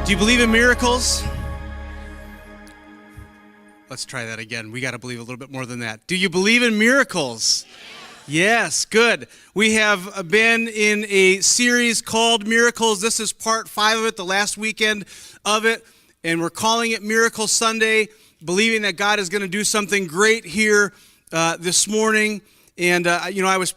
Do you believe in miracles? Let's try that again. We got to believe a little bit more than that. Do you believe in miracles? Yes, good. We have been in a series called Miracles. This is part 5 of it, the last weekend of it, and we're calling it Miracle Sunday, believing that God is going to do something great here this morning. And I was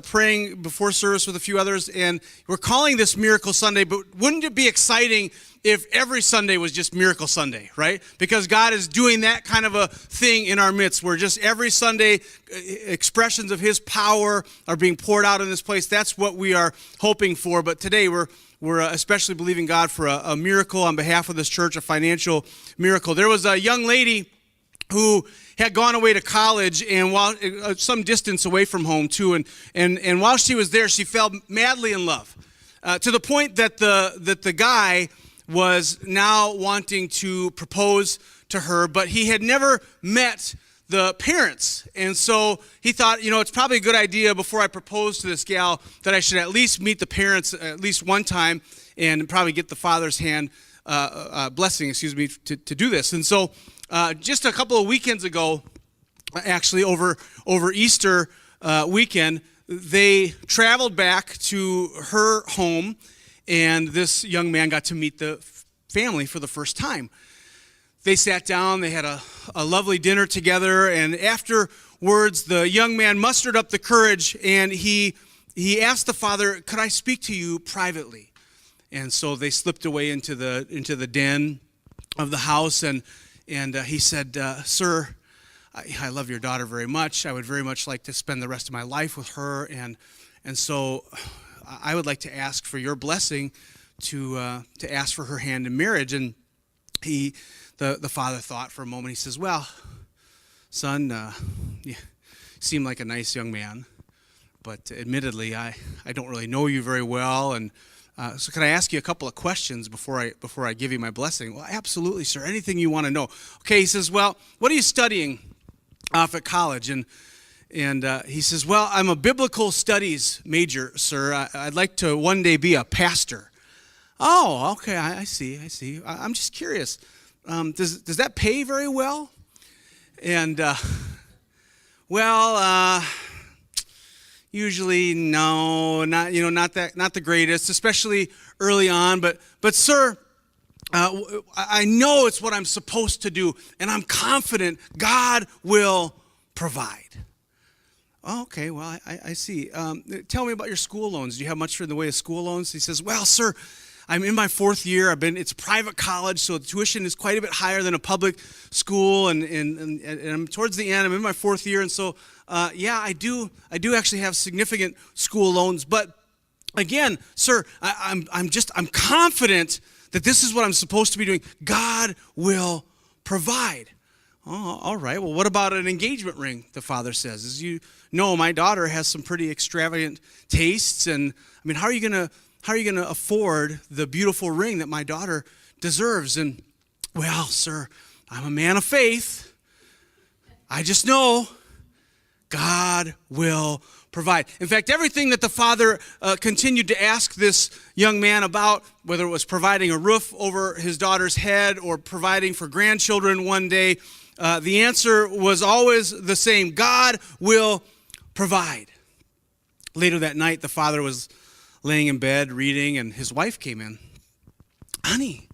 praying before service with a few others, and we're calling this Miracle Sunday. But wouldn't it be exciting if every Sunday was just Miracle Sunday, right? Because God is doing that kind of a thing in our midst, where just every Sunday expressions of His power are being poured out in this place. That's what we are hoping for. But today we're especially believing God for a miracle on behalf of this church, a financial miracle. There was a young lady who had gone away to college, and while some distance away from home too, and while she was there, she fell madly in love, to the point that the guy was now wanting to propose to her, but he had never met the parents, and so he thought, it's probably a good idea before I propose to this gal that I should at least meet the parents at least one time, and probably get the father's hand blessing, to do this. And so just a couple of weekends ago, actually over Easter weekend, they traveled back to her home, and this young man got to meet the family for the first time. They sat down, they had a lovely dinner together, and afterwards the young man mustered up the courage, and he asked the father, "Could I speak to you privately?" And so they slipped away into the den of the house, and he said, "Sir, I love your daughter very much. I would very much like to spend the rest of my life with her, and so I would like to ask for your blessing to ask for her hand in marriage." And the father thought for a moment. He says, "Well, son, you seem like a nice young man, but admittedly, I don't really know you very well, and so can I ask you a couple of questions before I give you my blessing?" "Well, absolutely, sir. Anything you want to know." Okay, he says, "Well, what are you studying off at college?" And he says, "Well, I'm a biblical studies major, sir. I'd like to one day be a pastor." "Oh, okay, I see. I'm just curious. Does that pay very well?" And usually no, not the greatest, especially early on. But sir, I know it's what I'm supposed to do, and I'm confident God will provide. "Oh, okay, well, I see. Tell me about your school loans. Do you have much in the way of school loans?" He says, "Well, sir, I'm in my 4th year. It's a private college, so the tuition is quite a bit higher than a public school, and I'm towards the end. I'm in my 4th year, and so I do actually have significant school loans. But again, sir, I'm confident that this is what I'm supposed to be doing. God will provide." "Oh, all right. Well, what about an engagement ring?" the father says. "As you know, my daughter has some pretty extravagant tastes, and how are you gonna afford the beautiful ring that my daughter deserves?" And, "Well, sir, I'm a man of faith. I just know God will provide." In fact, everything that the father continued to ask this young man about, whether it was providing a roof over his daughter's head or providing for grandchildren one day, the answer was always the same: God will provide. Later that night, the father was laying in bed reading, and his wife came in. "Honey,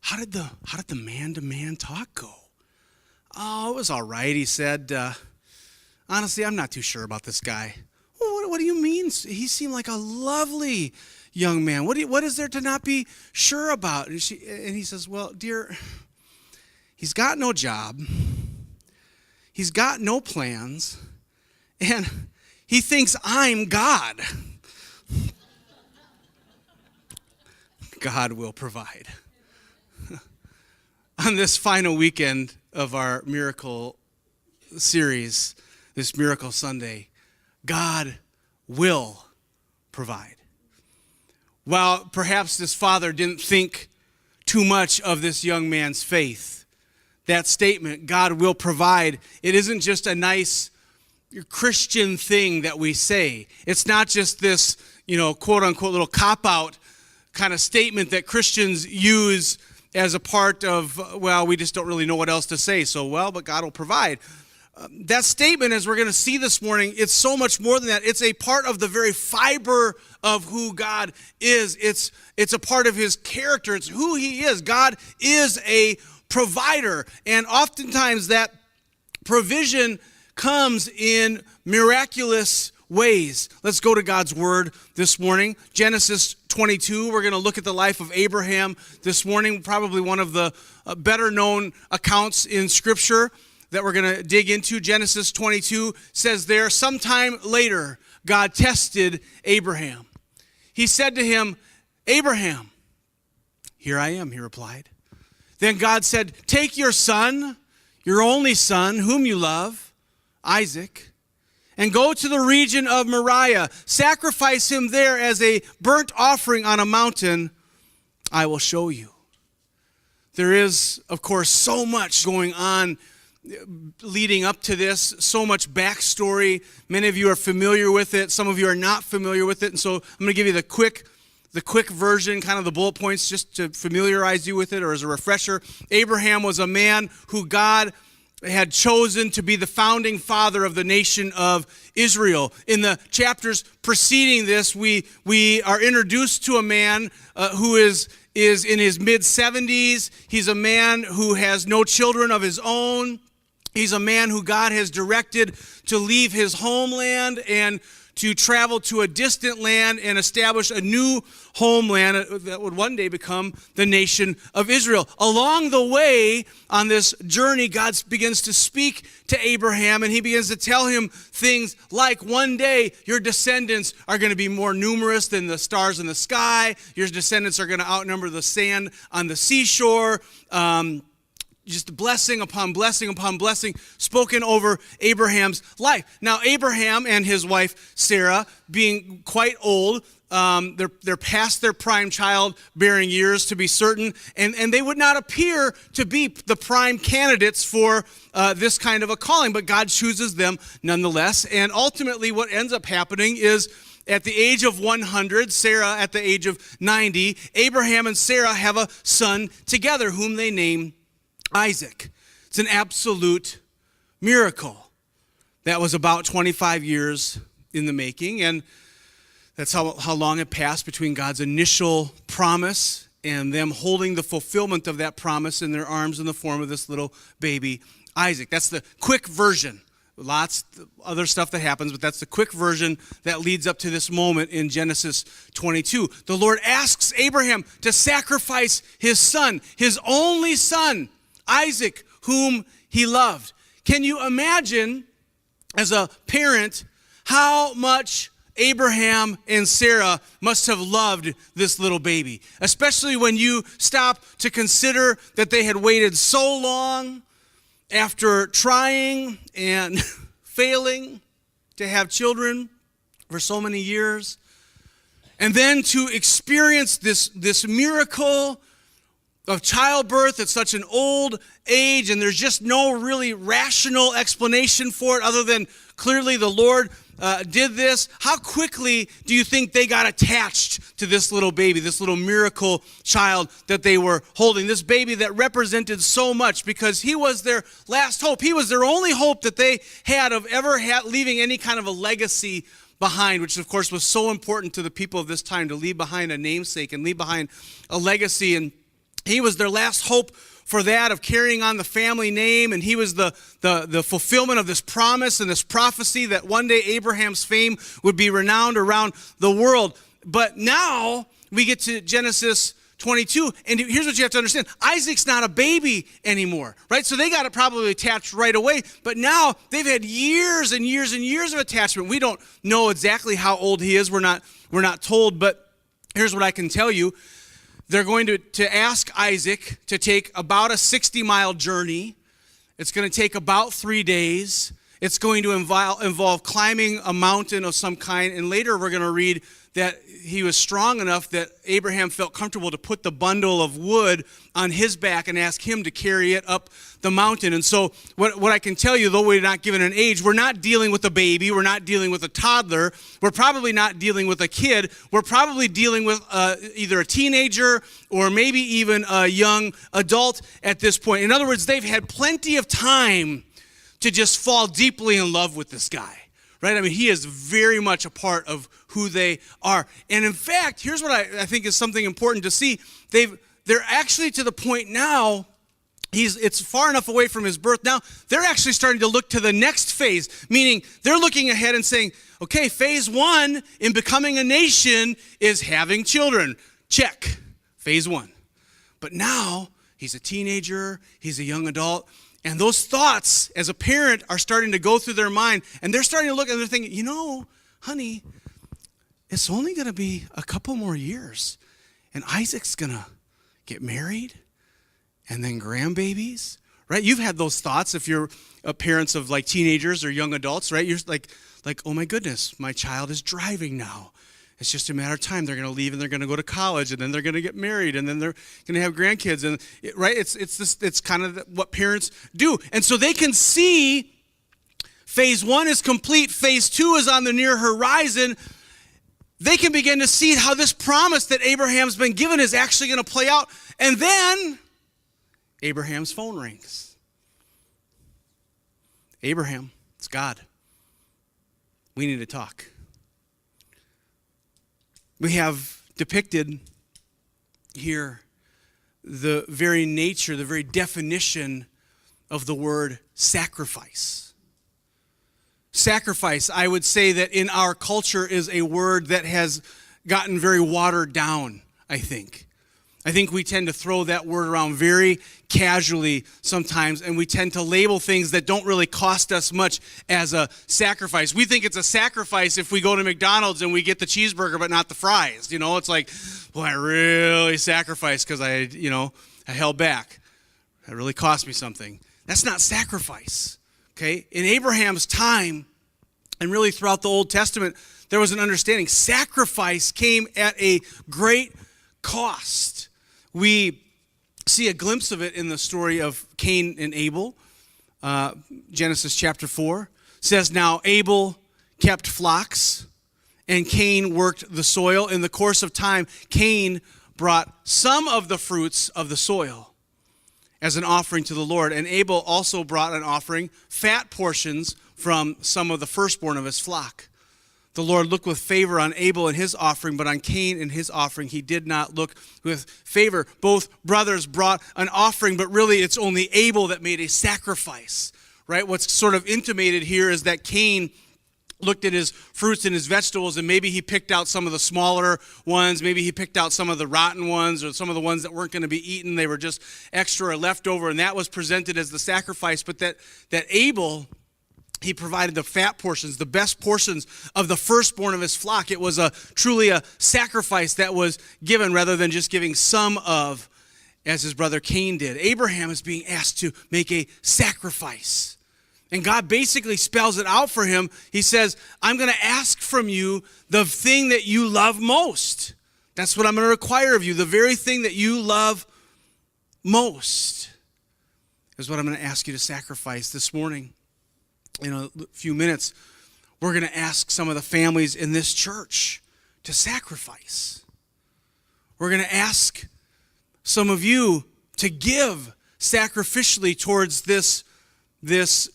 how did the man-to-man talk go?" "Oh, it was all right," he said. "Honestly, I'm not too sure about this guy." "Well, what do you mean? He seemed like a lovely young man. What is there to not be sure about?" And he says, "Well, dear, he's got no job. He's got no plans, and he thinks I'm God." God will provide. On this final weekend of our miracle series, this Miracle Sunday, God will provide. While perhaps this father didn't think too much of this young man's faith, that statement, "God will provide," it isn't just a nice Christian thing that we say. It's not just this, quote unquote little cop-out kind of statement that Christians use as a part of, well, we just don't really know what else to say. So, well, but God will provide. That statement, as we're going to see this morning, it's so much more than that. It's a part of the very fiber of who God is. It's a part of his character. It's who he is. God is a provider. And oftentimes that provision comes in miraculous ways. Let's go to God's word this morning. Genesis 22. We're going to look at the life of Abraham this morning, probably one of the better known accounts in Scripture that we're going to dig into. Genesis 22 says there, sometime later, God tested Abraham. He said to him, Abraham, here I am, he replied. Then God said, take your son, your only son, whom you love, Isaac, and go to the region of Moriah. Sacrifice him there as a burnt offering on a mountain I will show you. There is, of course, so much going on leading up to this, so much backstory. Many of you are familiar with it. Some of you are not familiar with it. And so I'm going to give you the quick version, kind of the bullet points, just to familiarize you with it or as a refresher. Abraham was a man who God had chosen to be the founding father of the nation of Israel. In the chapters preceding this, we are introduced to a man who is in his mid-70s. He's a man who has no children of his own. He's a man who God has directed to leave his homeland and to travel to a distant land and establish a new homeland that would one day become the nation of Israel. Along the way on this journey, God begins to speak to Abraham, and he begins to tell him things like, one day your descendants are going to be more numerous than the stars in the sky. Your descendants are going to outnumber the sand on the seashore. Just blessing upon blessing upon blessing spoken over Abraham's life. Now, Abraham and his wife Sarah, being quite old, they're past their prime childbearing years to be certain, and they would not appear to be the prime candidates for this kind of a calling, but God chooses them nonetheless. And ultimately what ends up happening is, at the age of 100, Sarah at the age of 90, Abraham and Sarah have a son together whom they name Isaac. It's an absolute miracle. That was about 25 years in the making, and that's how long it passed between God's initial promise and them holding the fulfillment of that promise in their arms in the form of this little baby Isaac. That's the quick version. Lots of other stuff that happens, but that's the quick version that leads up to this moment in Genesis 22. The Lord asks Abraham to sacrifice his son, his only son, Isaac, whom he loved. Can you imagine, as a parent, how much Abraham and Sarah must have loved this little baby? Especially when you stop to consider that they had waited so long after trying and failing to have children for so many years. And then to experience this miracle of childbirth at such an old age, and there's just no really rational explanation for it other than clearly the Lord did this. How quickly do you think they got attached to this little baby, this little miracle child that they were holding, this baby that represented so much, because he was their last hope. He was their only hope that they had of ever leaving any kind of a legacy behind, which of course was so important to the people of this time, to leave behind a namesake and leave behind a legacy. And he was their last hope for that, of carrying on the family name, and he was the fulfillment of this promise and this prophecy that one day Abraham's fame would be renowned around the world. But now we get to Genesis 22, and here's what you have to understand. Isaac's not a baby anymore, right? So they got it probably attached right away, but now they've had years and years and years of attachment. We don't know exactly how old he is. We're not told, but here's what I can tell you. They're going to ask Isaac to take about a 60-mile journey. It's going to take about 3 days. It's going to involve climbing a mountain of some kind. And later we're going to read that he was strong enough that Abraham felt comfortable to put the bundle of wood on his back and ask him to carry it up the mountain. And so what I can tell you, though we're not given an age, we're not dealing with a baby, we're not dealing with a toddler, we're probably not dealing with a kid, we're probably dealing with either a teenager or maybe even a young adult at this point. In other words, they've had plenty of time to just fall deeply in love with this guy. Right? I mean, he is very much a part of who they are. And in fact, here's what I think is something important to see. They're actually to the point now, it's far enough away from his birth. Now, they're actually starting to look to the next phase, meaning they're looking ahead and saying, okay, phase 1 in becoming a nation is having children. Check. Phase 1. But now, he's a teenager, he's a young adult, and those thoughts, as a parent, are starting to go through their mind. And they're starting to look and they're thinking, honey, it's only going to be a couple more years. And Isaac's going to get married and then grandbabies, right? You've had those thoughts if you're parents of like teenagers or young adults, right? You're like, oh my goodness, my child is driving now. It's just a matter of time. They're going to leave and they're going to go to college and then they're going to get married and then they're going to have grandkids. And right, it's kind of what parents do. And so they can see phase 1 is complete. Phase 2 is on the near horizon. They can begin to see how this promise that Abraham's been given is actually going to play out. And then Abraham's phone rings. Abraham, it's God. We need to talk. We have depicted here the very nature, the very definition of the word sacrifice. Sacrifice, I would say that in our culture is a word that has gotten very watered down, I think. I think we tend to throw that word around very casually sometimes, and we tend to label things that don't really cost us much as a sacrifice. We think it's a sacrifice if we go to McDonald's and we get the cheeseburger but not the fries. It's like, well, I really sacrificed because I held back. That really cost me something. That's not sacrifice, okay? In Abraham's time, and really throughout the Old Testament, there was an understanding. Sacrifice came at a great cost. We see a glimpse of it in the story of Cain and Abel. Genesis chapter 4 says, now Abel kept flocks and Cain worked the soil. In the course of time, Cain brought some of the fruits of the soil as an offering to the Lord. And Abel also brought an offering, fat portions from some of the firstborn of his flock. The Lord looked with favor on Abel and his offering, but on Cain and his offering he did not look with favor. Both brothers brought an offering, but really it's only Abel that made a sacrifice, right? What's sort of intimated here is that Cain looked at his fruits and his vegetables, and maybe he picked out some of the smaller ones, maybe he picked out some of the rotten ones, or some of the ones that weren't going to be eaten. They were just extra or leftover, and that was presented as the sacrifice. But that Abel, he provided the fat portions, the best portions of the firstborn of his flock. It was truly a sacrifice that was given rather than just giving some of, as his brother Cain did. Abraham is being asked to make a sacrifice. And God basically spells it out for him. He says, I'm going to ask from you the thing that you love most. That's what I'm going to require of you. The very thing that you love most is what I'm going to ask you to sacrifice this morning. In a few minutes, we're going to ask some of the families in this church to sacrifice. We're going to ask some of you to give sacrificially towards this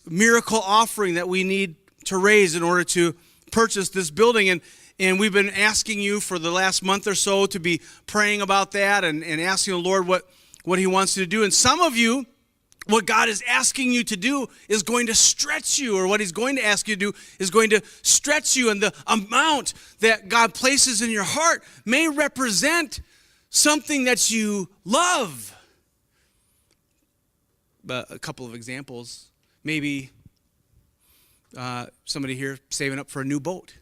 miracle offering that we need to raise in order to purchase this building. And we've been asking you for the last month or so to be praying about that and asking the Lord what he wants you to do. And some of you, what God is asking you to do is going to stretch you, or what he's going to ask you to do is going to stretch you. And the amount that God places in your heart may represent something that you love. But a couple of examples. Maybe somebody here saving up for a new boat.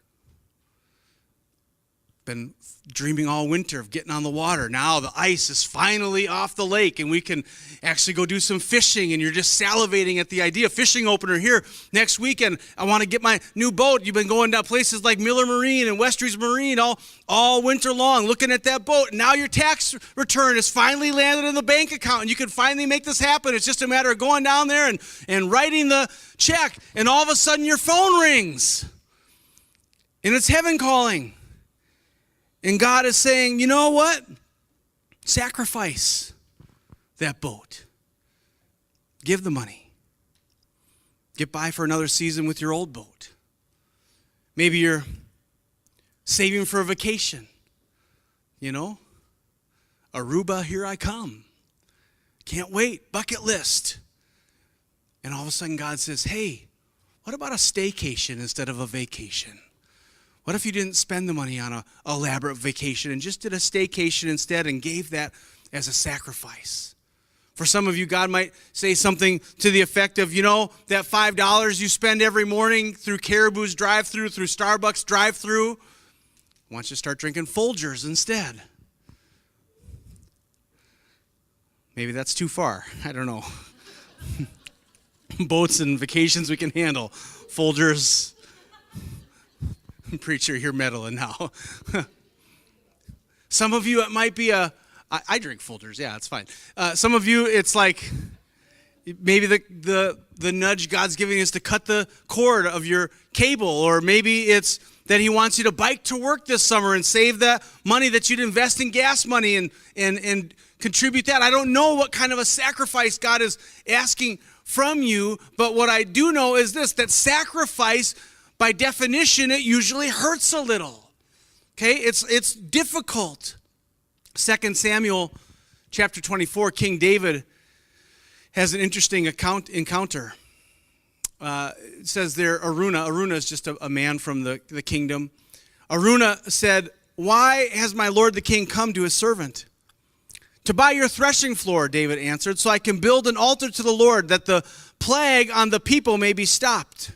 been dreaming all winter of getting on the water. Now the ice is finally off the lake and we can actually go do some fishing, and you're just salivating at the idea. Fishing opener here next weekend. I want to get my new boat. You've been going down places like Miller Marine and Westries Marine all winter long looking at that boat. And now your tax return has finally landed in the bank account and you can finally make this happen. It's just a matter of going down there and writing the check, and all of a sudden your phone rings and it's heaven calling. And God is saying, you know what? Sacrifice that boat. Give the money. Get by for another season with your old boat. Maybe you're saving for a vacation. You know? Aruba, here I come. Can't wait. Bucket list. And all of a sudden God says, hey, what about a staycation instead of a vacation? What if you didn't spend the money on an elaborate vacation and just did a staycation instead and gave that as a sacrifice? For some of you, God might say something to the effect of, you know, that $5 you spend every morning through Caribou's drive-thru, through Starbucks drive-thru, I want you to start drinking Folgers instead. Maybe that's too far. I don't know. Boats and vacations we can handle. Folgers. Preacher, you're meddling now. Some of you, it might be I drink Folgers, yeah, it's fine. Some of you, it's like maybe the nudge God's giving is to cut the cord of your cable, or maybe it's that he wants you to bike to work this summer and save that money that you'd invest in gas money and contribute that. I don't know what kind of a sacrifice God is asking from you, but what I do know is this, that sacrifice, by definition, it usually hurts a little. Okay, it's difficult. 2 Samuel chapter 24, King David has an interesting encounter. It says there, Aruna is just a man from the kingdom. Aruna said, why has my lord the king come to his servant? To buy your threshing floor, David answered, so I can build an altar to the Lord, that the plague on the people may be stopped.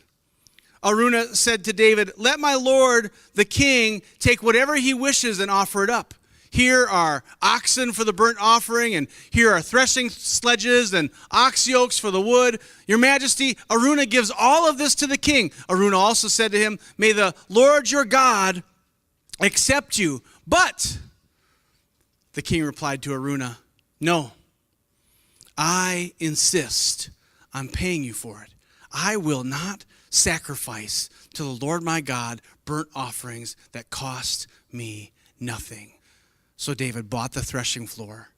Aruna said to David, let my lord the king take whatever he wishes and offer it up. Here are oxen for the burnt offering, and here are threshing sledges and ox yokes for the wood. Your majesty, Aruna gives all of this to the king. Aruna also said to him, may the Lord your God accept you. But the king replied to Aruna, no, I insist on paying you for it. I will not sacrifice to the Lord my God burnt offerings that cost me nothing. So David bought the threshing floor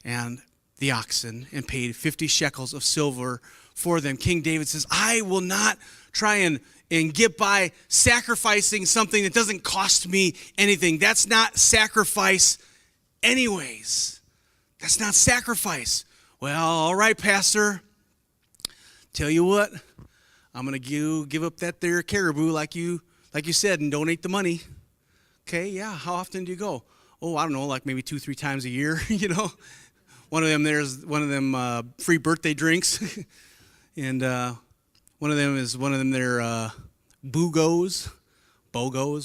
and the oxen and paid 50 shekels of silver for them. King David says, I will not try and get by sacrificing something that doesn't cost me anything. That's not sacrifice anyways. That's not sacrifice. Well, all right, Pastor. Tell you what, I'm going to give up that there caribou like you said and donate the money. Okay, yeah, how often do you go? Oh, I don't know, like maybe 2-3 times a year, you know. One of them free birthday drinks. And one of them their BOGOs,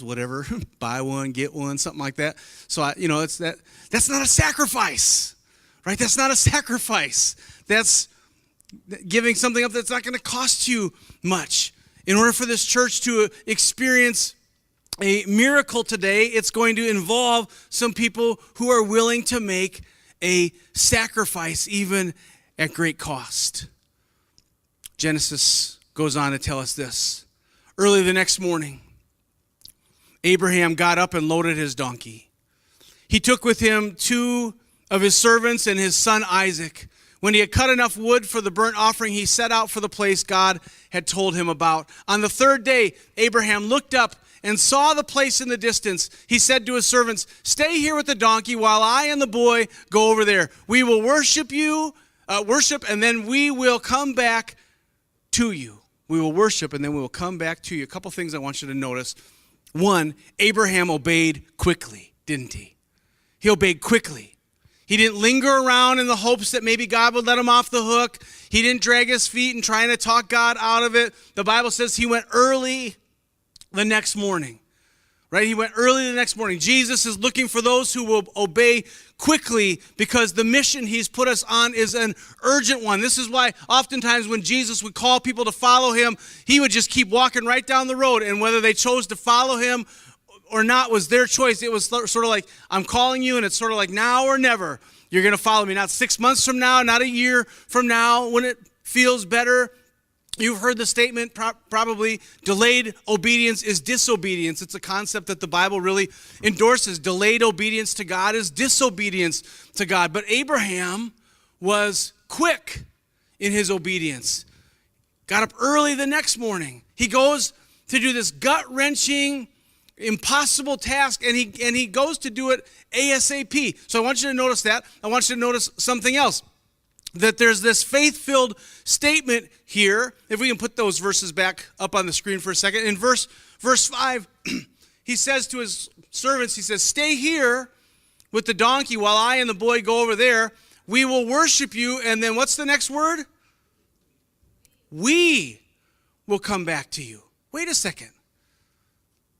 whatever. Buy one, get one, something like that. So that's not a sacrifice. Right? That's not a sacrifice. That's giving something up that's not going to cost you much. In order for this church to experience a miracle today, it's going to involve some people who are willing to make a sacrifice, even at great cost. Genesis goes on to tell us this. Early the next morning, Abraham got up and loaded his donkey. He took with him 2 of his servants and his son Isaac. When he had cut enough wood for the burnt offering, he set out for the place God had told him about. On the 3rd day, Abraham looked up and saw the place in the distance. He said to his servants, stay here with the donkey while I and the boy go over there. We will worship, and then we will come back to you. We will worship, and then we will come back to you. A couple things I want you to notice. 1, Abraham obeyed quickly, didn't he? He obeyed quickly. He didn't linger around in the hopes that maybe God would let him off the hook. He didn't drag his feet and trying to talk God out of it. The Bible says he went early the next morning, right? He went early the next morning. Jesus is looking for those who will obey quickly because the mission he's put us on is an urgent one. This is why oftentimes when Jesus would call people to follow him, he would just keep walking right down the road. And whether they chose to follow him or not was their choice. It was sort of like, I'm calling you, and it's sort of like now or never. You're going to follow me. Not 6 months from now, not a year from now when it feels better. You've heard the statement probably, delayed obedience is disobedience. It's a concept that the Bible really endorses. Delayed obedience to God is disobedience to God. But Abraham was quick in his obedience. Got up early the next morning. He goes to do this gut-wrenching, impossible task, and he goes to do it ASAP. So I want you to notice that. I want you to notice something else. That there's this faith-filled statement here. If we can put those verses back up on the screen for a second. In verse 5, he says to his servants, he says, stay here with the donkey while I and the boy go over there. We will worship you. And then what's the next word? We will come back to you. Wait a second.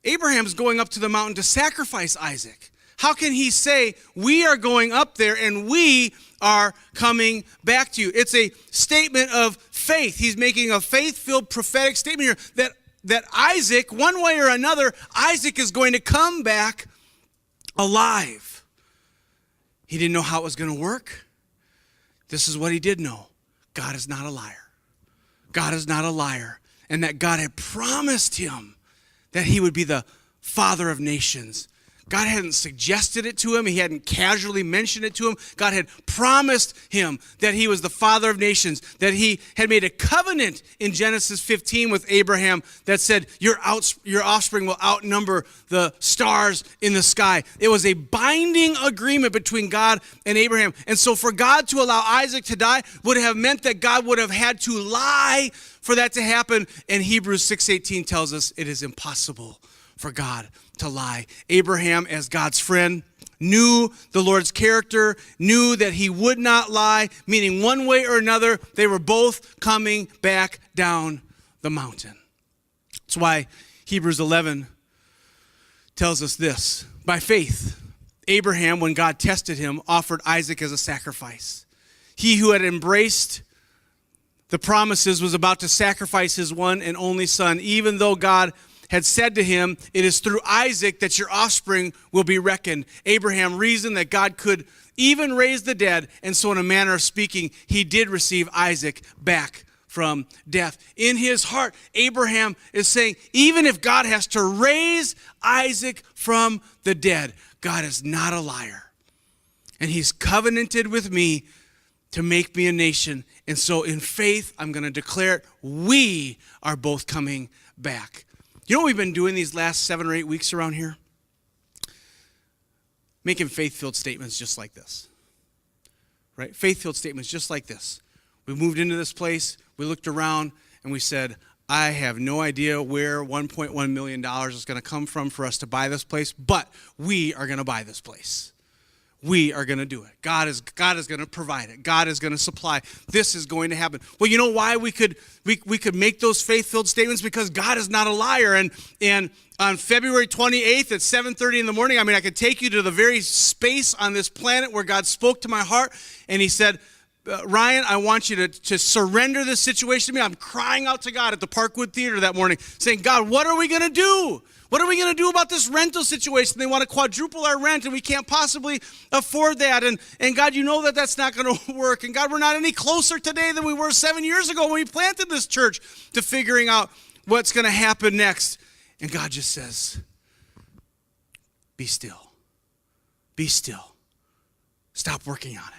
Abraham's going up to the mountain to sacrifice Isaac. How can he say, we are going up there and we are coming back to you? It's a statement of faith. He's making a faith-filled prophetic statement here that Isaac, one way or another, Isaac is going to come back alive. He didn't know how it was going to work. This is what he did know. God is not a liar. God is not a liar. And that God had promised him that he would be the father of nations. God hadn't suggested it to him. He hadn't casually mentioned it to him. God had promised him that he was the father of nations, that he had made a covenant in Genesis 15 with Abraham that said, your offspring will outnumber the stars in the sky. It was a binding agreement between God and Abraham. And so for God to allow Isaac to die would have meant that God would have had to lie for that to happen. And Hebrews 6:18 tells us it is impossible for God to lie. Abraham, as God's friend, knew the Lord's character, knew that he would not lie, meaning one way or another, they were both coming back down the mountain. That's why Hebrews 11 tells us this. By faith, Abraham, when God tested him, offered Isaac as a sacrifice. He who had embraced the promises was about to sacrifice his one and only son, even though God had said to him, it is through Isaac that your offspring will be reckoned. Abraham reasoned that God could even raise the dead, and so in a manner of speaking, he did receive Isaac back from death. In his heart, Abraham is saying, even if God has to raise Isaac from the dead, God is not a liar. And he's covenanted with me to make me a nation. And so in faith, I'm going to declare it, we are both coming back. You know what we've been doing these last 7 or 8 weeks around here? Making faith-filled statements just like this. Right? Faith-filled statements just like this. We moved into this place, we looked around, and we said, I have no idea where $1.1 million is going to come from for us to buy this place, but we are going to buy this place. We are going to do it. God is going to provide it. God is going to supply. This is going to happen. Well, you know why we could make those faith-filled statements? Because God is not a liar. And on February 28th at 7:30 in the morning, I could take you to the very space on this planet where God spoke to my heart, and he said, Ryan, I want you to surrender this situation to me. I'm crying out to God at the Parkwood Theater that morning, saying, God, what are we going to do? What are we going to do about this rental situation? They want to quadruple our rent, and we can't possibly afford that. And God, you know that that's not going to work. And God, we're not any closer today than we were 7 years ago when we planted this church to figuring out what's going to happen next. And God just says, be still. Be still. Stop working on it.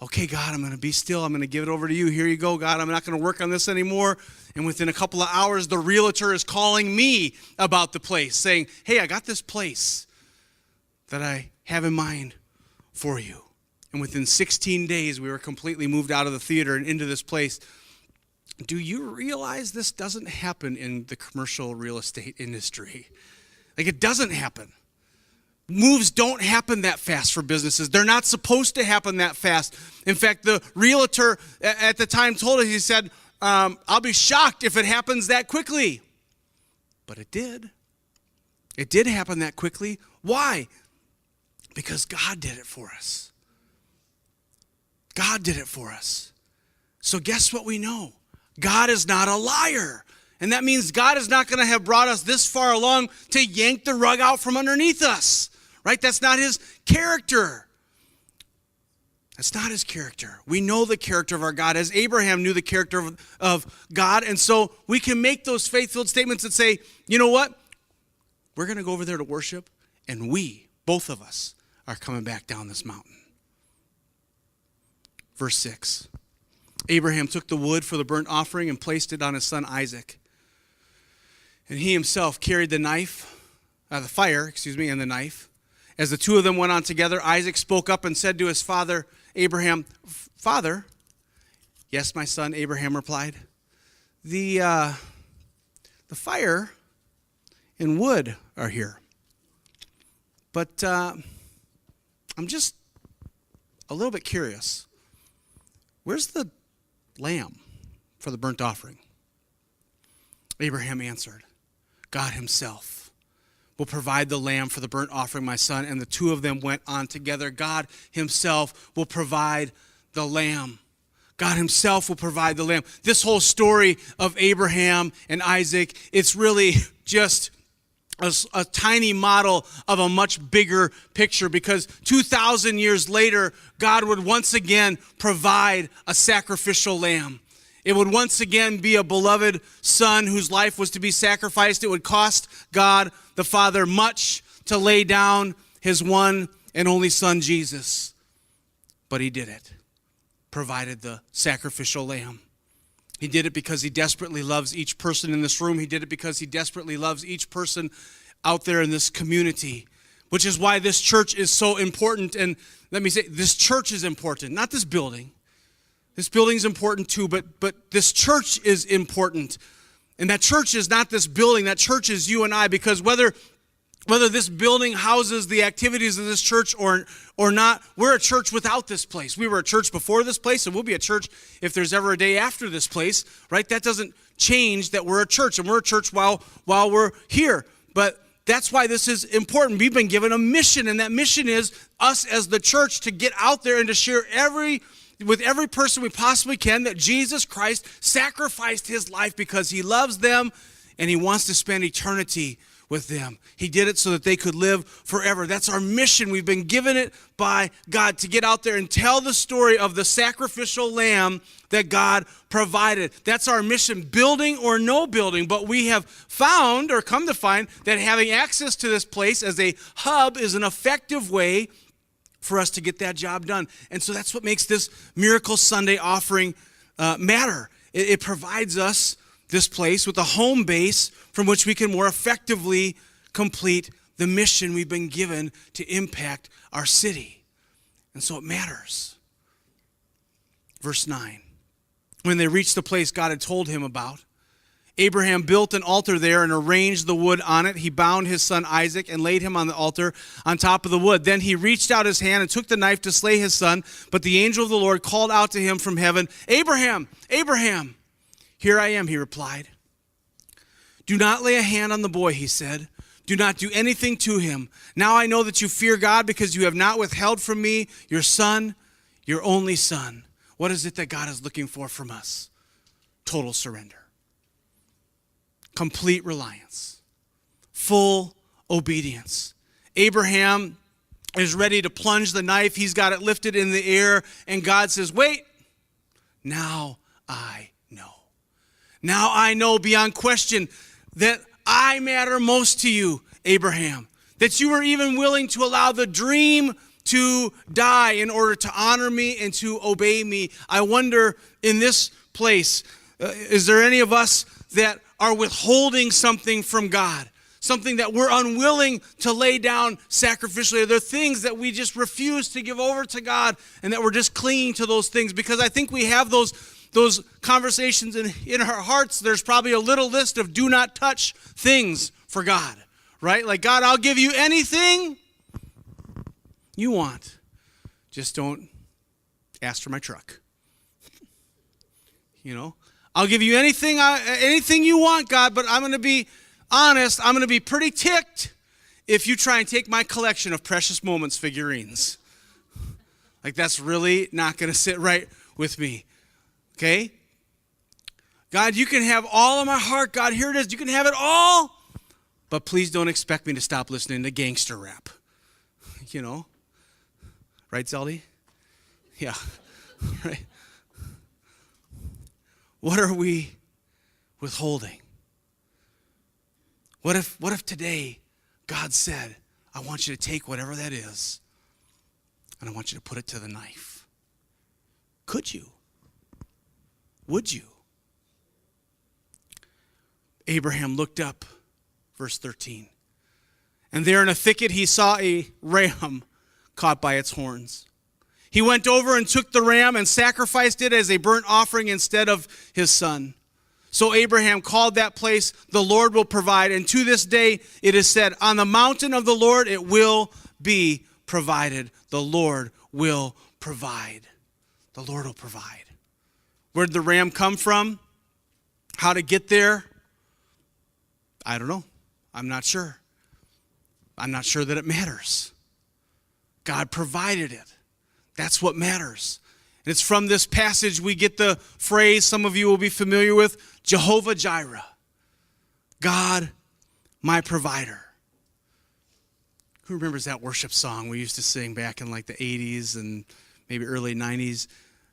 Okay, God, I'm going to be still. I'm going to give it over to you. Here you go, God. I'm not going to work on this anymore. And within a couple of hours, the realtor is calling me about the place, saying, hey, I got this place that I have in mind for you. And within 16 days, we were completely moved out of the theater and into this place. Do you realize this doesn't happen in the commercial real estate industry? Like, it doesn't happen. Moves don't happen that fast for businesses. They're not supposed to happen that fast. In fact, the realtor at the time told us, he said, I'll be shocked if it happens that quickly. But it did. It did happen that quickly. Why? Because God did it for us. God did it for us. So guess what we know? God is not a liar. And that means God is not going to have brought us this far along to yank the rug out from underneath us. Right? That's not his character. That's not his character. We know the character of our God, as Abraham knew the character of God. And so we can make those faith-filled statements that say, you know what? We're going to go over there to worship, and we, both of us, are coming back down this mountain. Verse 6. Abraham took the wood for the burnt offering and placed it on his son Isaac. And he himself carried the fire, and the knife. As the two of them went on together, Isaac spoke up and said to his father, Abraham, "Father." "Yes, my son," Abraham replied. The fire and wood are here. But I'm just a little bit curious. Where's the lamb for the burnt offering? Abraham answered, "God himself will provide the lamb for the burnt offering, my son." And the two of them went on together. God himself will provide the lamb. God himself will provide the lamb. This whole story of Abraham and Isaac, it's really just a tiny model of a much bigger picture, because 2,000 years later, God would once again provide a sacrificial lamb. It would once again be a beloved son whose life was to be sacrificed. It would cost God the Father much to lay down his one and only son, Jesus. But he did it, provided the sacrificial lamb. He did it because he desperately loves each person in this room. He did it because he desperately loves each person out there in this community, which is why this church is so important. And let me say, this church is important, not this building. This building is important too, but this church is important. And that church is not this building. That church is you and I, because whether this building houses the activities of this church or not, we're a church without this place. We were a church before this place, and we'll be a church if there's ever a day after this place, right? That doesn't change that we're a church, and we're a church while we're here. But that's why this is important. We've been given a mission, and that mission is us as the church to get out there and to share with every person we possibly can that Jesus Christ sacrificed his life because he loves them and he wants to spend eternity with them. He did it so that they could live forever. That's our mission. We've been given it by God to get out there and tell the story of the sacrificial lamb that God provided. That's our mission, building or no building. But we have found, or come to find, that having access to this place as a hub is an effective way for us to get that job done. And so that's what makes this Miracle Sunday offering matter. It provides us this place with a home base from which we can more effectively complete the mission we've been given to impact our city. And so it matters. Verse 9. When they reached the place God had told him about, Abraham built an altar there and arranged the wood on it. He bound his son Isaac and laid him on the altar on top of the wood. Then he reached out his hand and took the knife to slay his son. But the angel of the Lord called out to him from heaven, "Abraham, Abraham." "Here I am," he replied. "Do not lay a hand on the boy," he said. "Do not do anything to him. Now I know that you fear God because you have not withheld from me your son, your only son." What is it that God is looking for from us? Total surrender. Complete reliance, full obedience. Abraham is ready to plunge the knife. He's got it lifted in the air, and God says, "Wait, now I know. Now I know beyond question that I matter most to you, Abraham, that you were even willing to allow the dream to die in order to honor me and to obey me." I wonder in this place, is there any of us that are withholding something from God, something that we're unwilling to lay down sacrificially? Are there things that we just refuse to give over to God and that we're just clinging to those things? Because I think we have those conversations in our hearts. There's probably a little list of do not touch things for God, right? Like, God, I'll give you anything you want. Just don't ask for my truck. You know? I'll give you anything you want, God, but I'm going to be honest. I'm going to be pretty ticked if you try and take my collection of Precious Moments figurines. Like, that's really not going to sit right with me. Okay? God, you can have all of my heart. God, here it is. You can have it all. But please don't expect me to stop listening to gangster rap. You know? Right, Zeldy? Yeah. Right. What are we withholding? What if today God said, I want you to take whatever that is and I want you to put it to the knife? Could you? Would you? Abraham looked up, verse 13, and there in a thicket he saw a ram caught by its horns. He went over and took the ram and sacrificed it as a burnt offering instead of his son. So Abraham called that place, the Lord will provide. And to this day it is said, on the mountain of the Lord it will be provided. The Lord will provide. The Lord will provide. Where did the ram come from? How to get there? I don't know. I'm not sure. I'm not sure that it matters. God provided it. That's what matters. And it's from this passage we get the phrase some of you will be familiar with, Jehovah Jireh, God, my provider. Who remembers that worship song we used to sing back in like the 80s and maybe early 90s?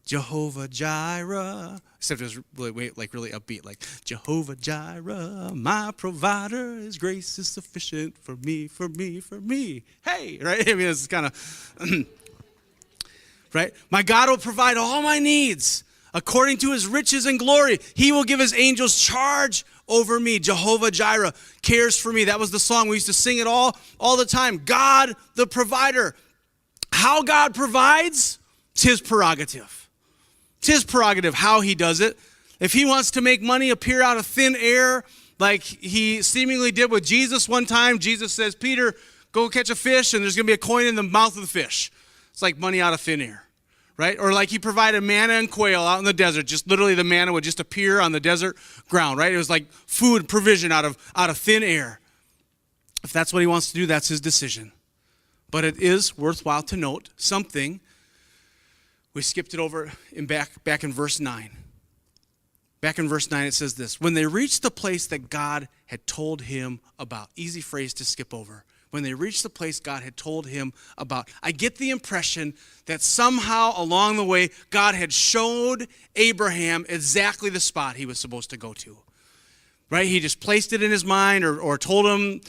Jehovah Jireh. Except it was really upbeat, like Jehovah Jireh, my provider, his grace is sufficient for me, for me, for me. Hey, right? I mean, it's kind of, right? My God will provide all my needs according to his riches and glory. He will give his angels charge over me. Jehovah Jireh cares for me. That was the song. We used to sing it all the time. God, the provider. How God provides, it's his prerogative. It's his prerogative how he does it. If he wants to make money appear out of thin air, like he seemingly did with Jesus one time, Jesus says, Peter, go catch a fish, and there's going to be a coin in the mouth of the fish. It's like money out of thin air, right? Or like he provided manna and quail out in the desert. Just literally the manna would just appear on the desert ground, right? It was like food provision out of thin air. If that's what he wants to do, that's his decision. But it is worthwhile to note something. We skipped it over back in verse 9. Back in verse 9 it says this. When they reached the place that God had told him about. Easy phrase to skip over. When they reached the place God had told him about. I get the impression that somehow along the way God had showed Abraham exactly the spot he was supposed to go to. Right? He just placed it in his mind or told him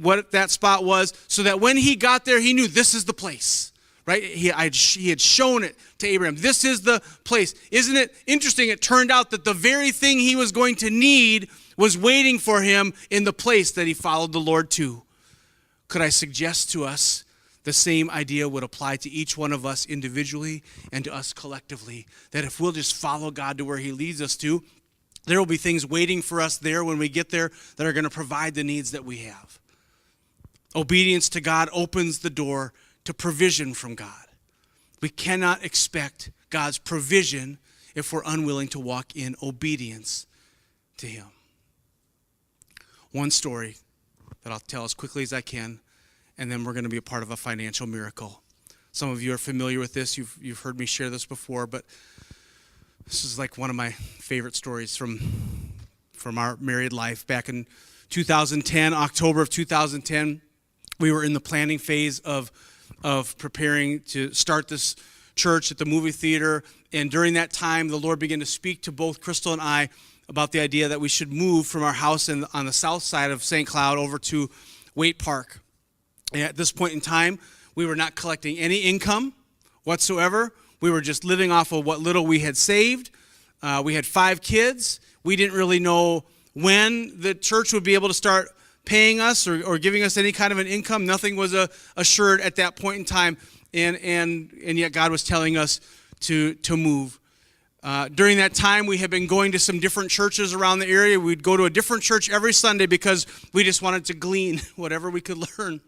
what that spot was so that when he got there he knew this is the place. Right? He had shown it to Abraham. This is the place. Isn't it interesting? It turned out that the very thing he was going to need was waiting for him in the place that he followed the Lord to. Could I suggest to us the same idea would apply to each one of us individually and to us collectively? That if we'll just follow God to where he leads us to, there will be things waiting for us there when we get there that are going to provide the needs that we have. Obedience to God opens the door to provision from God. We cannot expect God's provision if we're unwilling to walk in obedience to him. One story that I'll tell as quickly as I can, and then we're going to be a part of a financial miracle. Some of you are familiar with this. You've heard me share this before, but this is like one of my favorite stories from our married life. Back in 2010, October of 2010, we were in the planning phase of preparing to start this church at the movie theater. And during that time, the Lord began to speak to both Crystal and I about the idea that we should move from our house on the south side of St. Cloud over to Waite Park. And at this point in time, we were not collecting any income whatsoever. We were just living off of what little we had saved. We had 5 kids. We didn't really know when the church would be able to start paying us or giving us any kind of an income. Nothing was assured at that point in time, and yet God was telling us to move. During that time, we had been going to some different churches around the area. We'd go to a different church every Sunday because we just wanted to glean whatever we could learn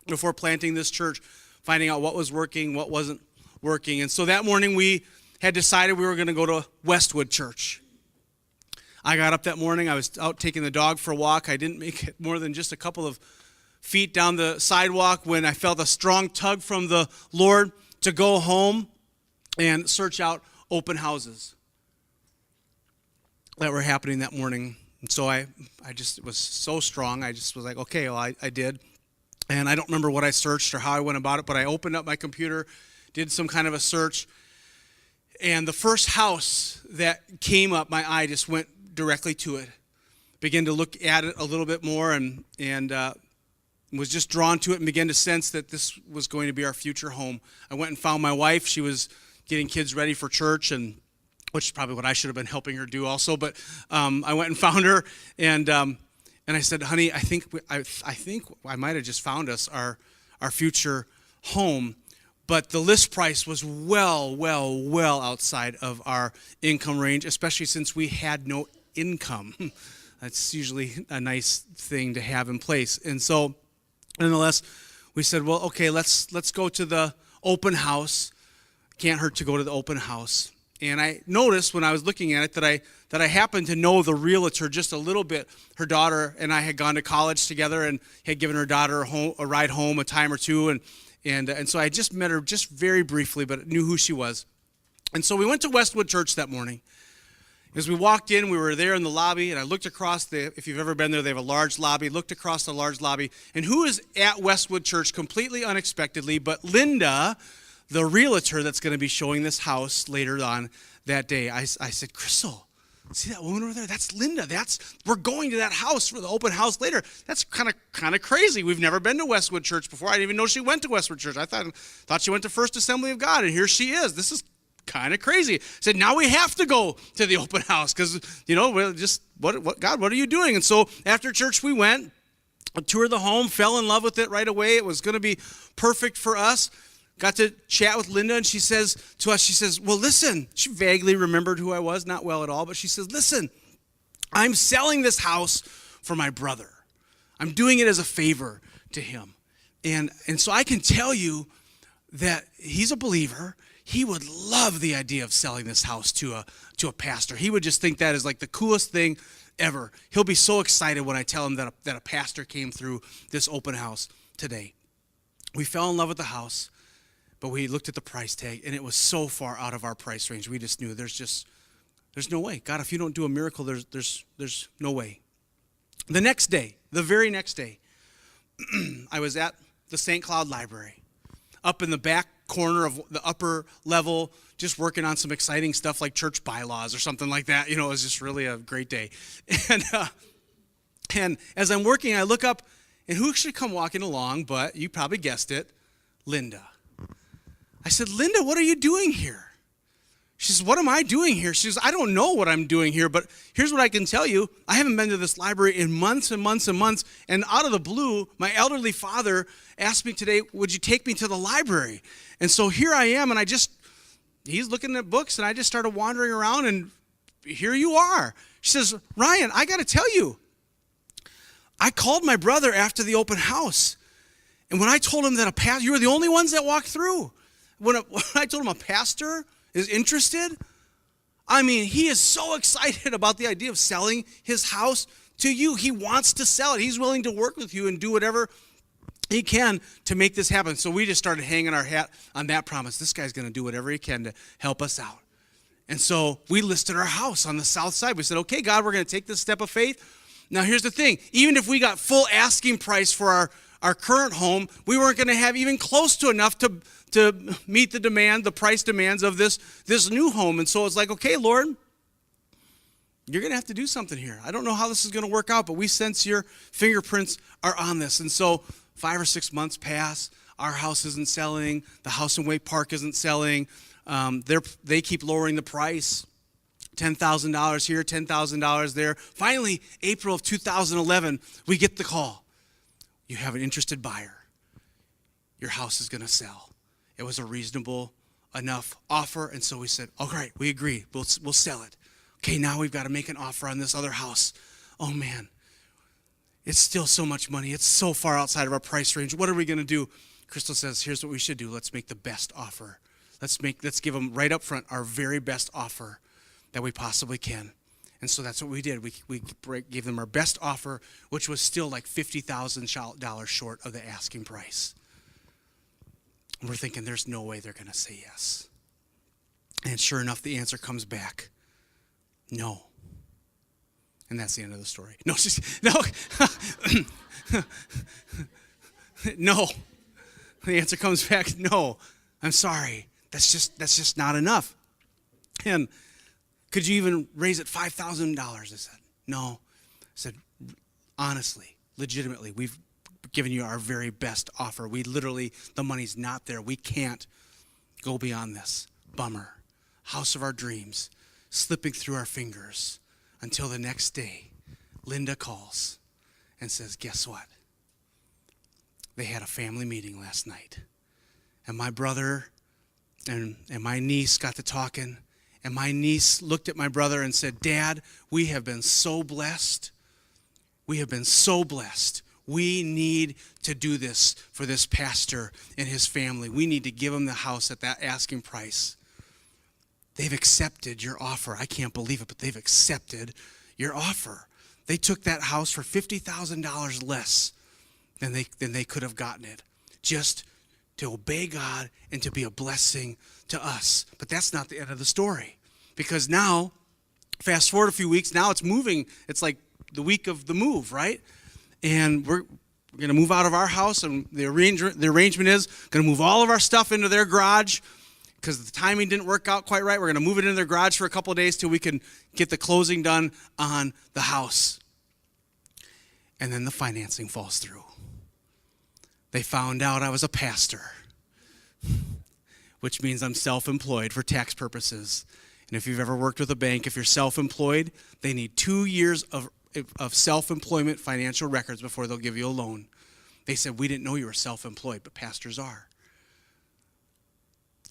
before planting this church, finding out what was working, what wasn't working. And so that morning, we had decided we were going to go to Westwood Church. I got up that morning. I was out taking the dog for a walk. I didn't make it more than just a couple of feet down the sidewalk when I felt a strong tug from the Lord to go home and search out open houses that were happening that morning. And so I just, it was so strong. I just was like, okay, well, I did. And I don't remember what I searched or how I went about it, but I opened up my computer, did some kind of a search, and the first house that came up, my eye just went directly to it. Began to look at it a little bit more and was just drawn to it and began to sense that this was going to be our future home. I went and found my wife. She was getting kids ready for church, and which is probably what I should have been helping her do also. But I went and found her, and I said, honey, I think I might have just found us our future home. But the list price was well outside of our income range, especially since we had no income. That's usually a nice thing to have in place. And so, nonetheless, we said, well, okay, let's go to the open house. Can't hurt to go to the open house. And I noticed when I was looking at it that I happened to know the realtor just a little bit. Her daughter and I had gone to college together and had given her daughter a ride home a time or two. And so I just met her just very briefly, but knew who she was. And so we went to Westwood Church that morning. As we walked in, we were there in the lobby, and I looked across if you've ever been there, they have a large lobby, looked across the large lobby, and who is at Westwood Church completely unexpectedly, but Linda, the realtor that's going to be showing this house later on that day. I said, Crystal, see that woman over there? That's Linda. We're going to that house for the open house later. That's kind of crazy. We've never been to Westwood Church before. I didn't even know she went to Westwood Church. I thought she went to First Assembly of God, and here she is. This is kind of crazy. I said, now we have to go to the open house because, God, what are you doing? And so after church, we went, toured the home, fell in love with it right away. It was going to be perfect for us. Got to chat with Linda, and she says to us, well, listen, she vaguely remembered who I was, not well at all, but she says, listen, I'm selling this house for my brother. I'm doing it as a favor to him. And so I can tell you that he's a believer. He would love the idea of selling this house to a pastor. He would just think that is like the coolest thing ever. He'll be so excited when I tell him that a pastor came through this open house today. We fell in love with the house. But we looked at the price tag, and it was so far out of our price range. We just knew there's no way. God, if you don't do a miracle, there's no way. The very next day, I was at the St. Cloud Library, up in the back corner of the upper level, just working on some exciting stuff like church bylaws or something like that. It was just really a great day. And as I'm working, I look up, and who should come walking along, but you probably guessed it, Linda. I said, Linda, what are you doing here? She says, what am I doing here? She says, I don't know what I'm doing here, but here's what I can tell you. I haven't been to this library in months and months and months, and out of the blue, my elderly father asked me today, would you take me to the library? And so here I am, and he's looking at books, and I just started wandering around, and here you are. She says, Ryan, I got to tell you, I called my brother after the open house, and when I told him that you were the only ones that walked through. When I told him a pastor is interested, he is so excited about the idea of selling his house to you. He wants to sell it. He's willing to work with you and do whatever he can to make this happen. So we just started hanging our hat on that promise. This guy's going to do whatever he can to help us out. And so we listed our house on the south side. We said, okay, God, we're going to take this step of faith. Now, here's the thing. Even if we got full asking price for our current home, we weren't going to have even close to enough to meet the price demands of this new home. And so it's like, okay, Lord, you're going to have to do something here. I don't know how this is going to work out, but we sense your fingerprints are on this. And so 5 or 6 months pass. Our house isn't selling. The house in Wake Park isn't selling. They keep lowering the price. $10,000 here, $10,000 there. Finally, April of 2011, we get the call. You have an interested buyer. Your house is going to sell. It was a reasonable enough offer, and so we said, all right, we agree. We'll sell it. Okay, now we've got to make an offer on this other house. Oh, man. It's still so much money. It's so far outside of our price range. What are we going to do? Crystal says, here's what we should do. Let's make the best offer. Let's give them right up front our very best offer that we possibly can. And so that's what we did. We gave them our best offer, which was still like $50,000 short of the asking price. And we're thinking, there's no way they're going to say yes. And sure enough, the answer comes back, no. And that's the end of the story. No, no. No. The answer comes back, no. I'm sorry. That's just not enough. And could you even raise it $5,000? I said, no. I said, honestly, legitimately, we've given you our very best offer. The money's not there. We can't go beyond this. Bummer. House of our dreams, slipping through our fingers until the next day, Linda calls and says, guess what? They had a family meeting last night. And my brother and my niece got to talking. And my niece looked at my brother and said, Dad, we have been so blessed. We have been so blessed. We need to do this for this pastor and his family. We need to give him the house at that asking price. They've accepted your offer. I can't believe it, but they've accepted your offer. They took that house for $50,000 less than they could have gotten it, just to obey God and to be a blessing to us. But that's not the end of the story, because now, fast forward a few weeks, now it's moving. It's like the week of the move, right? And we're going to move out of our house, and the arrangement is going to move all of our stuff into their garage, because the timing didn't work out quite right. We're going to move it into their garage for a couple of days till we can get the closing done on the house. And then the financing falls through. They found out I was a pastor, which means I'm self-employed for tax purposes. And if you've ever worked with a bank, if you're self-employed, they need 2 years of self-employment financial records before they'll give you a loan. They said, we didn't know you were self-employed, but pastors are.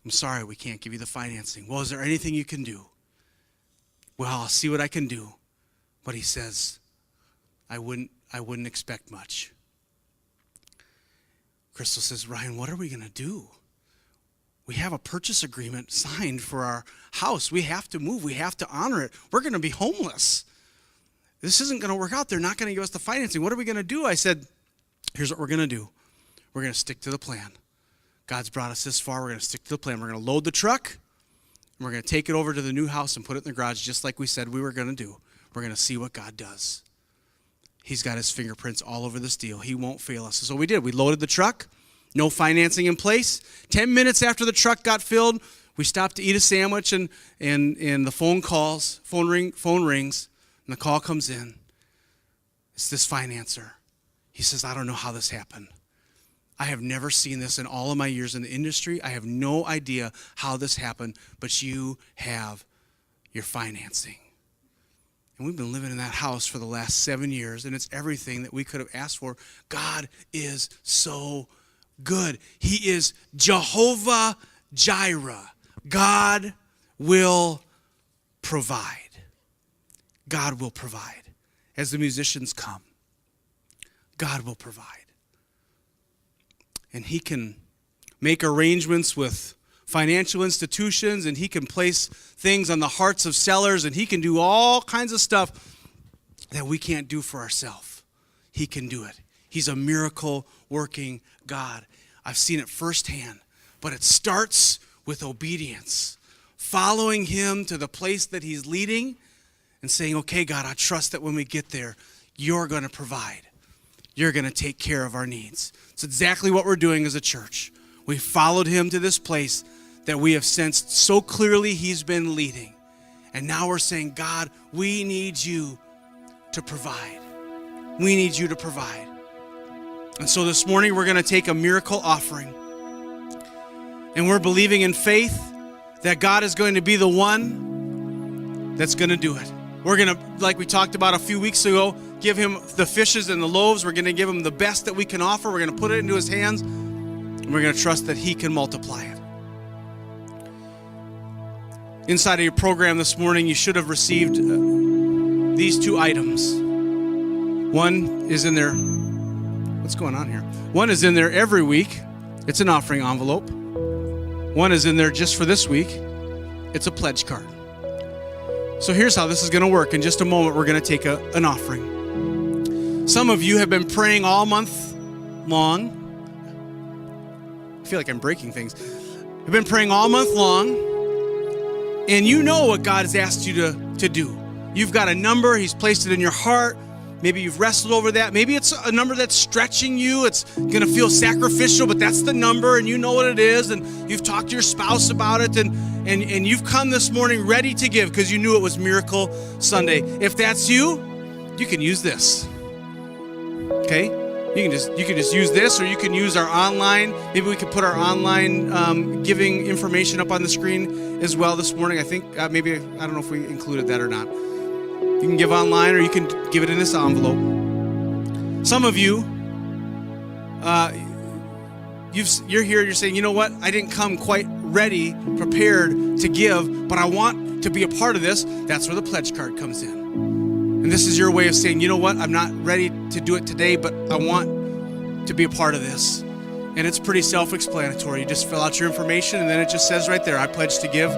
I'm sorry, we can't give you the financing. Well, is there anything you can do? Well, I'll see what I can do. But he says, I wouldn't expect much. Crystal says, Ryan, what are we going to do? We have a purchase agreement signed for our house. We have to move. We have to honor it. We're going to be homeless. This isn't going to work out. They're not going to give us the financing. What are we going to do? I said, here's what we're going to do. We're going to stick to the plan. God's brought us this far. We're going to stick to the plan. We're going to load the truck, and we're going to take it over to the new house and put it in the garage just like we said we were going to do. We're going to see what God does. He's got his fingerprints all over this deal. He won't fail us. So we did. We loaded the truck. No financing in place. 10 minutes after the truck got filled, we stopped to eat a sandwich, and the phone rings, and the call comes in. It's this financer. He says, I don't know how this happened. I have never seen this in all of my years in the industry. I have no idea how this happened, but you have your financing. And we've been living in that house for the last 7 years, and it's everything that we could have asked for. God is so good. He is Jehovah Jireh. God will provide. God will provide. As the musicians come, God will provide. And he can make arrangements with financial institutions, and he can place things on the hearts of sellers, and he can do all kinds of stuff that we can't do for ourselves. He can do it. He's a miracle-working God. I've seen it firsthand, but it starts with obedience, following him to the place that he's leading and saying, okay, God, I trust that when we get there, you're going to provide. You're going to take care of our needs. It's exactly what we're doing as a church. We followed him to this place that we have sensed so clearly he's been leading. And now we're saying, God, we need you to provide. We need you to provide. And so this morning we're going to take a miracle offering. And we're believing in faith that God is going to be the one that's going to do it. We're going to, like we talked about a few weeks ago, give him the fishes and the loaves. We're going to give him the best that we can offer. We're going to put it into his hands. And we're going to trust that he can multiply it. Inside of your program this morning, you should have received these two items. One is in there. What's going on here? One is in there every week. It's an offering envelope. One is in there just for this week. It's a pledge card. So here's how this is going to work. In just a moment, we're going to take an offering. Some of you have been praying all month long. I feel like I'm breaking things. You've been praying all month long, and you know what God has asked you to do. You've got a number. He's placed it in your heart. Maybe you've wrestled over that. Maybe it's a number that's stretching you. It's going to feel sacrificial, but that's the number, and you know what it is, and you've talked to your spouse about it, and you've come this morning ready to give because you knew it was Miracle Sunday. If that's you, you can use this. Okay? You can just use this, or you can use our online. Maybe we could put our online giving information up on the screen as well this morning. I think maybe, I don't know if we included that or not. You can give online, or you can give it in this envelope. Some of you, you're here, you're saying, you know what? I didn't come quite ready, prepared to give, but I want to be a part of this. That's where the pledge card comes in. And this is your way of saying, you know what? I'm not ready to do it today, but I want to be a part of this. And it's pretty self-explanatory. You just fill out your information, and then it just says right there, I pledge to give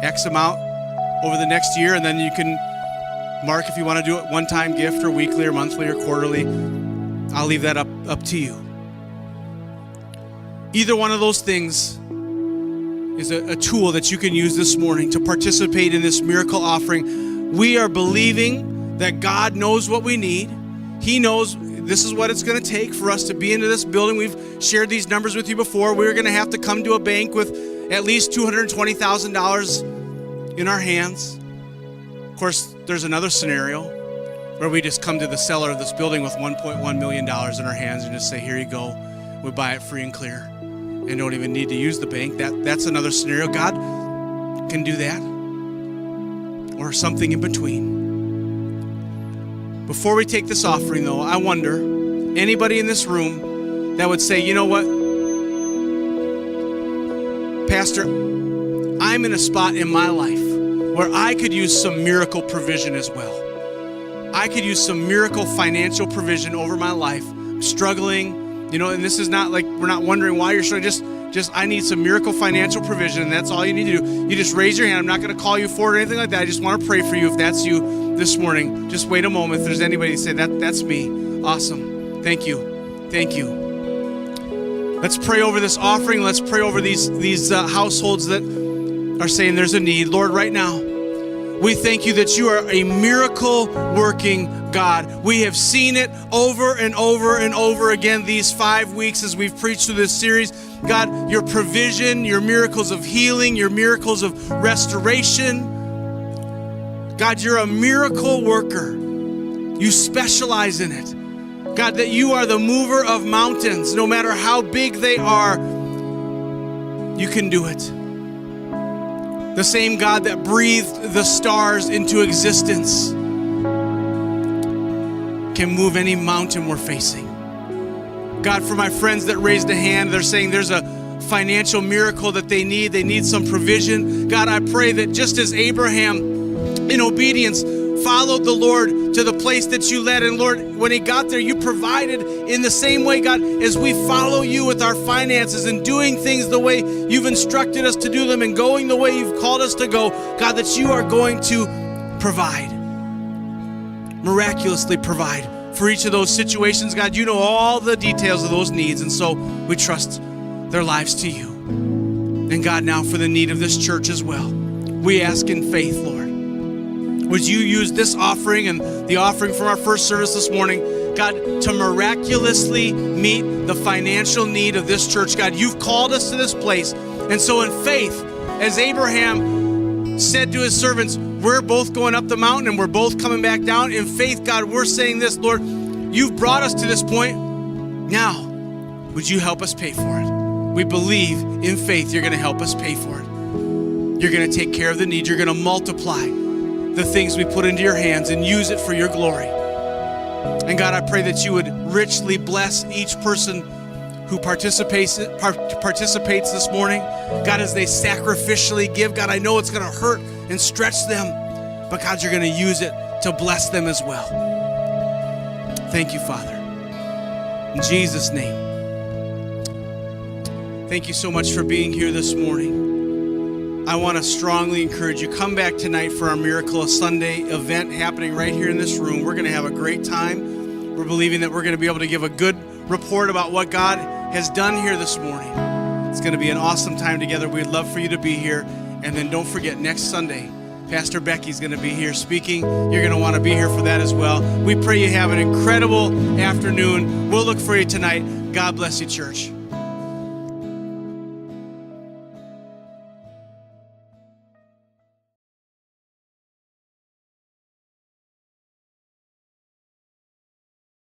X amount over the next year, and then you can mark if you want to do it one-time gift or weekly or monthly or quarterly. I'll leave that up to you. Either one of those things is a tool that you can use this morning to participate in this miracle offering. We are believing that God knows what we need. He knows this is what it's going to take for us to be into this building. We've shared these numbers with you before. We're going to have to come to a bank with at least $220,000 in our hands. Of course, there's another scenario where we just come to the seller of this building with $1.1 million in our hands and just say, here you go. We buy it free and clear and don't even need to use the bank. That's another scenario. God can do that, or something in between. Before we take this offering, though, I wonder, anybody in this room that would say, you know what, Pastor, I'm in a spot in my life where I could use some miracle provision as well. I could use some miracle financial provision over my life. I'm struggling, and this is not like we're not wondering why you're struggling. Just I need some miracle financial provision, and that's all you need to do. You just raise your hand. I'm not going to call you for it or anything like that. I just want to pray for you if that's you this morning. Just wait a moment. If there's anybody say that's me. Awesome. Thank you. Thank you. Let's pray over this offering. Let's pray over these households that are saying there's a need. Lord, right now, we thank you that you are a miracle working God. We have seen it over and over and over again these 5 weeks as we've preached through this series. God, your provision, your miracles of healing, your miracles of restoration. God, you're a miracle worker. You specialize in it. God, that you are the mover of mountains. No matter how big they are, you can do it. The same God that breathed the stars into existence can move any mountain we're facing. God, for my friends that raised a hand, they're saying there's a financial miracle that they need some provision. God, I pray that just as Abraham, in obedience, followed the Lord to the place that you led, and Lord, when he got there, you provided in the same way, God, as we follow you with our finances and doing things the way you've instructed us to do them and going the way you've called us to go, God, that you are going to provide, miraculously provide for each of those situations. God, you know all the details of those needs, and so we trust their lives to you. And God, now for the need of this church as well, we ask in faith, Lord, would you use this offering and the offering from our first service this morning, God, to miraculously meet the financial need of this church. God, you've called us to this place, and so in faith, as Abraham said to his servants, we're both going up the mountain and we're both coming back down. In faith, God, we're saying this, Lord, you've brought us to this point. Now, would you help us pay for it? We believe in faith you're going to help us pay for it. You're going to take care of the need. You're going to multiply the things we put into your hands and use it for your glory. And God, I pray that you would richly bless each person who participates this morning. God, as they sacrificially give, God, I know it's going to hurt and stretch them, but God, you're going to use it to bless them as well. Thank you, Father. In Jesus' name. Thank you so much for being here this morning. I want to strongly encourage you, come back tonight for our Miracle Sunday event happening right here in this room. We're going to have a great time. We're believing that we're going to be able to give a good report about what God has done here this morning. It's going to be an awesome time together. We'd love for you to be here. And then don't forget, next Sunday, Pastor Becky's going to be here speaking. You're going to want to be here for that as well. We pray you have an incredible afternoon. We'll look for you tonight. God bless you, church.